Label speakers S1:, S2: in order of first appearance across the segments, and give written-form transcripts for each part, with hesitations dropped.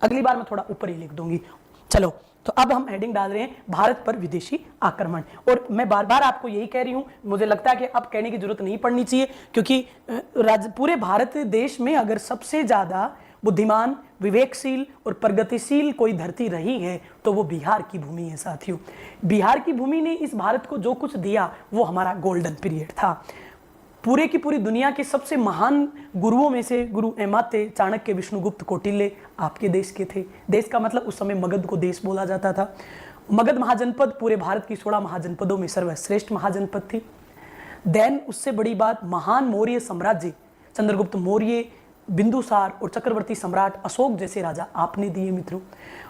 S1: अगली बार मैं थोड़ा ऊपर ही लिख दूंगी। चलो, तो अब हम हेडिंग डाल रहे हैं भारत पर विदेशी आक्रमण। और मैं बार बार आपको यही कह रही हूं, मुझे लगता है कि अब कहने की जरूरत नहीं पड़नी चाहिए, क्योंकि पूरे भारत देश में अगर सबसे ज्यादा बुद्धिमान, विवेकशील और प्रगतिशील कोई धरती रही है तो वो बिहार की भूमि है साथियों। बिहार की भूमि ने इस भारत को जो कुछ दिया वो हमारा गोल्डन पीरियड था। पूरे की पूरी दुनिया के सबसे महान गुरुओं में से गुरु एमाते, चाणक्य, विष्णुगुप्त, कौटिल्य आपके देश के थे। देश का मतलब उस समय मगध को देश बोला जाता था। मगध महाजनपद पूरे भारत की 16 महाजनपदों में सर्वश्रेष्ठ महाजनपद थी। देन उससे बड़ी बात, महान मौर्य साम्राज्य, चंद्रगुप्त मौर्य, बिंदुसार और चक्रवर्ती सम्राट अशोक जैसे राजा आपने दिए मित्रों।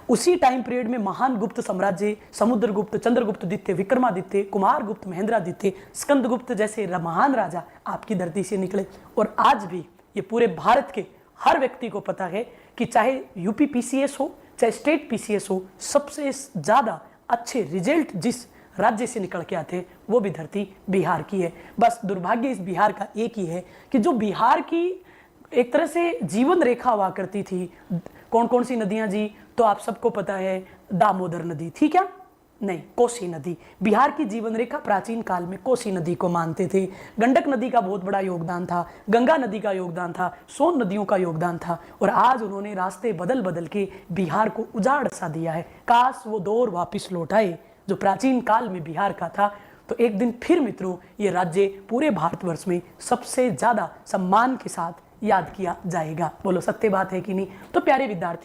S1: उसी टाइम पीरियड में महान गुप्त साम्राज्य, समुद्रगुप्त, चंद्रगुप्त द्वितीय, विक्रमादित्य, कुमारगुप्त, महेंद्रादित्य, स्कंदगुप्त जैसे महान राजा आपकी धरती से निकले। और आज भी ये पूरे भारत के हर व्यक्ति को पता है कि चाहे यूपी पीसीएस हो, चाहे स्टेट पीसीएस हो, सबसे ज्यादा अच्छे रिजल्ट जिस राज्य से निकल के आते वो भी धरती बिहार की है। बस दुर्भाग्य इस बिहार का एक ही है कि जो बिहार की एक तरह से जीवन रेखा हुआ करती थी, कौन कौन सी नदियां जी, तो आप सबको पता है दामोदर नदी थी क्या? नहीं, कोसी नदी। बिहार की जीवन रेखा प्राचीन काल में कोसी नदी को मानते थे। गंडक नदी का बहुत बड़ा योगदान था, गंगा नदी का योगदान था, सोन नदियों का योगदान था। और आज उन्होंने रास्ते बदल बदल के बिहार को उजाड़ सा दिया है। काश वो दौर वापिस लौट आए जो प्राचीन काल में बिहार का था, तो एक दिन फिर मित्रों ये राज्य पूरे भारतवर्ष में सबसे ज्यादा सम्मान के साथ याद किया जाएगा। बोलो सत्य बात है कि नहीं? तो प्यारे विद्यार्थी